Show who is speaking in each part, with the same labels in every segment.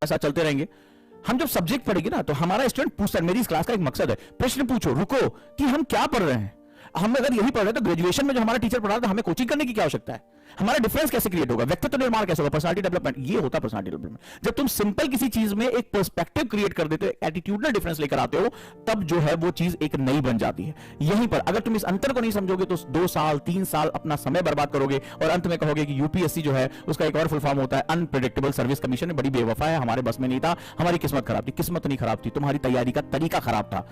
Speaker 1: ऐसा चलते रहेंगे। हम जब सब्जेक्ट पढ़ेंगे ना तो हमारा स्टूडेंट पूछता है, मेरी इस क्लास का एक मकसद है, प्रश्न पूछो, रुको कि हम क्या पढ़ रहे हैं। हम अगर यही पढ़ रहे हैं तो ग्रेजुएशन में जो हमारा टीचर पढ़ा था हमें कोचिंग करने की क्या आवश्यकता है? हमारा डिफरेंस कैसे क्रिएट होगा, व्यक्तित्व निर्माण कैसे होगा, पर्सनालिटी डेवलपमेंट। ये होता पर्सनालिटी डेवलपमेंट। जब तुम सिंपल किसी चीज में एक पर्सपेक्टिव क्रिएट कर देते हो, एटीट्यूडल डिफरेंस लेकर आते हो, तब जो है वो चीज एक नई बन जाती है। यहीं पर अगर तुम इस अंतर को नहीं समझोगे तो 2 साल 3 साल अपना समय बर्बाद करोगे और अंत में कहोगे कि यूपीएससी जो है उसका एक और फुल फॉर्म होता है अनप्रेडिक्टेबल सर्विस कमीशन, बड़ी बेवफा है, हमारे बस में नहीं था, हमारी किस्मत खराब थी। किस्मत नहीं खराब थी, तुम्हारी तैयारी का तरीका खराब था।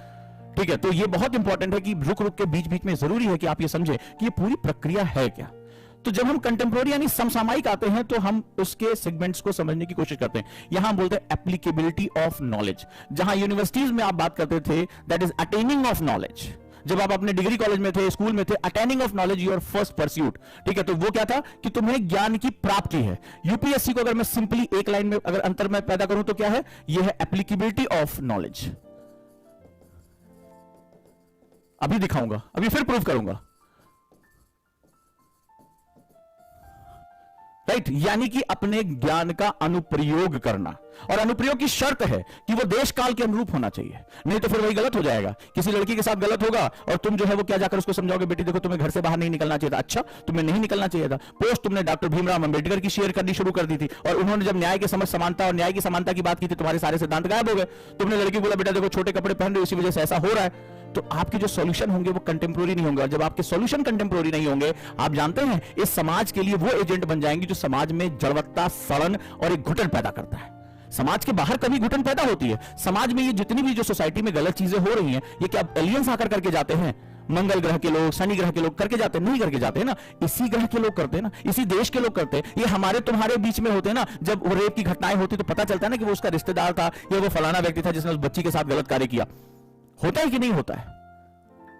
Speaker 1: ठीक है, तो ये बहुत इंपॉर्टेंट है कि रुक रुक के बीच बीच में जरूरी है कि आप ये समझे कि ये पूरी प्रक्रिया है क्या। तो जब हम कंटेम्प्रोरी यानी समसामयिक आते हैं तो हम उसके सेगमेंट्स को समझने की कोशिश करते हैं। यहां हम बोलते हैं एप्लीकेबिलिटी ऑफ नॉलेज। जहां यूनिवर्सिटीज में आप बात करते थे that is attaining of knowledge. जब आप अपने डिग्री कॉलेज में थे, स्कूल में थे, attaining of knowledge your first pursuit. ठीक है, तो वो क्या था कि तुम्हें ज्ञान की प्राप्ति है। यूपीएससी को अगर मैं सिंपली एक लाइन में अगर अंतर में पैदा करूं तो क्या है, यह है एप्लीकेबिलिटी ऑफ नॉलेज। अभी दिखाऊंगा, अभी फिर प्रूव करूंगा। राइट, यानी कि अपने ज्ञान का अनुप्रयोग करना, और अनुप्रयोग की शर्त है कि वो देश काल के अनुरूप होना चाहिए, नहीं तो फिर वही गलत हो जाएगा। किसी लड़की के साथ गलत होगा और तुम जो है वो क्या जाकर उसको समझाओगे, बेटी देखो तुम्हें घर से बाहर नहीं निकलना चाहिए था। अच्छा, तुम्हें नहीं निकलना चाहिए था। पोस्ट तुमने डॉक्टर भीमराव अंबेडकर की शेयर करनी शुरू कर दी थी और उन्होंने जब न्याय की समझ, समानता और न्याय की समानता की बात की थी, तुम्हारे सारे सिद्धांत गायब हो गए। तुमने लड़की को बोला बेटा देखो छोटे कपड़े पहन रहे हो, इसी वजह से ऐसा हो रहा है। तो आपके जो सॉल्यूशन होंगे वो कंटेम्प्रोरी नहीं होंगे, और जब आपके सॉल्यूशन कंटेम्प्रोरी नहीं होंगे, आप जानते हैं इस समाज के लिए वो एजेंट बन जाएंगे जो समाज में जड़वत्ता, सड़न और एक घुटन पैदा करता है। समाज के बाहर कभी घुटन पैदा होती है। समाज में ये जितनी भी जो सोसाइटी में गलत चीजें हो रही हैं, ये क्या एलियंस आकर करके जाते हैं? मंगल ग्रह के लोग, शनि ग्रह के लोग करके जाते नहीं करके जाते हैं ना, इसी ग्रह के लोग करते हैं ना, इसी देश के लोग करते हैं। ये हमारे तुम्हारे बीच में होते हैं ना, जब वो रेप की घटनाएं होती तो पता चलता है ना कि वो उसका रिश्तेदार था या वो फलाना व्यक्ति था जिसने उस बच्ची के साथ गलत कार्य किया। होता है कि नहीं होता है?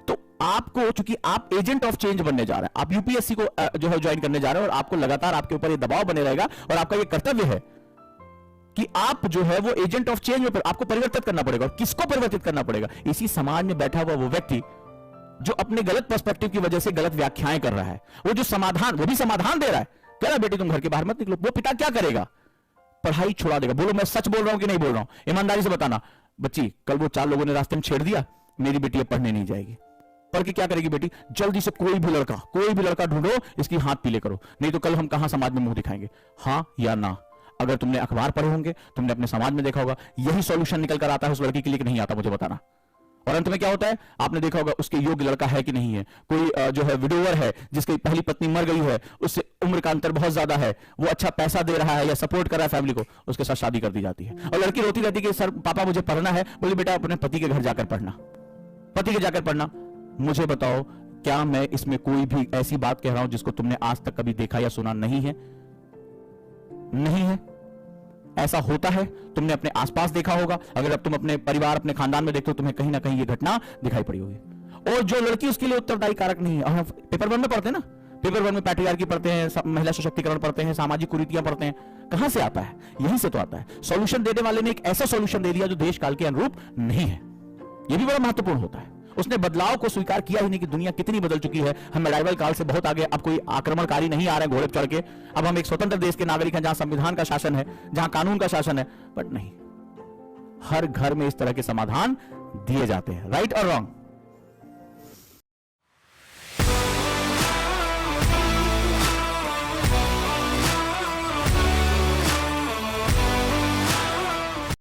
Speaker 1: तो आपको, चूंकि आप एजेंट ऑफ चेंज बनने जा रहे हैं, आप यूपीएससी को जो है ज्वाइन करने जा रहे हैं, और आपको लगातार आपके ऊपर ये दबाव बने रहेगा, और आपका ये कर्तव्य है कि आप जो है वो एजेंट ऑफ चेंज में आपको परिवर्तित करना पड़ेगा। और किसको परिवर्तित करना पड़ेगा? इसी समाज में बैठा हुआ वो व्यक्ति जो अपने गलत पर्सपेक्टिव की वजह से गलत व्याख्याएं कर रहा है। वो जो समाधान, वो भी समाधान दे रहा है, कह रहा है बेटी तुम घर के बाहर मत निकलो। वो पिता क्या करेगा? पढ़ाई छुड़ा देगा। बोलो मैं सच बोल रहा हूं कि नहीं बोल रहा हूं? ईमानदारी से बताना। बच्ची, कल वो 4 लोगों ने रास्ते में छेड़ दिया, मेरी बेटी अब पढ़ने नहीं जाएगी। पढ़ के क्या करेगी बेटी? जल्दी से कोई भी लड़का ढूंढो, इसकी हाथ पीले करो, नहीं तो कल हम कहां समाज में मुंह दिखाएंगे? हाँ या ना? अगर तुमने अखबार पढ़े होंगे, तुमने अपने समाज में देखा होगा, यही सॉल्यूशन निकल कर आता है उस लड़की के लिए कि नहीं आता, मुझे बताना। और अंत में क्या होता है? आपने देखा होगा उसके योग्य लड़का है कि नहीं है। कोई जो है विडोवर है, जिसकी पहली पत्नी मर गई है, उससे उम्र का अंतर बहुत ज्यादा है, वो अच्छा पैसा दे रहा है या सपोर्ट कर रहा है फैमिली को, उसके साथ शादी कर दी जाती है। और लड़की रोती रहती है कि सर पापा मुझे पढ़ना है। बोले बेटा अपने पति के घर जाकर पढ़ना, पति के जाकर पढ़ना। मुझे बताओ, क्या मैं इसमें कोई भी ऐसी बात कह रहा हूं जिसको तुमने आज तक कभी देखा या सुना नहीं है? नहीं है। ऐसा होता है, तुमने अपने आसपास देखा होगा। अगर अब तुम अपने परिवार, अपने खानदान में देखते हो, तुम्हें कहीं ना कहीं ये घटना दिखाई पड़ी होगी। और जो लड़की उसके लिए उत्तरदायी कारक नहीं है। हम पेपर 1 में पढ़ते हैं ना, पेपर 1 में पैट्रियार्की पढ़ते हैं, महिला सशक्तिकरण पढ़ते हैं, सामाजिक कुरीतियां पढ़ते हैं। कहां से आता है? यहीं से तो आता है। सॉल्यूशन देने वाले ने एक ऐसा सॉल्यूशन दे दिया जो देश काल के अनुरूप नहीं है। यह भी बड़ा महत्वपूर्ण होता है। उसने बदलाव को स्वीकार किया ही नहीं कि दुनिया कितनी बदल चुकी है। हम मेडाइवल काल से बहुत आगे, अब कोई आक्रमणकारी नहीं आ रहे हैं घोड़े पर चढ़ के। अब हम एक स्वतंत्र देश के नागरिक हैं, जहां संविधान का शासन है, जहां कानून का शासन है। बट नहीं, हर घर में इस तरह के समाधान दिए जाते हैं। राइट और रॉन्ग?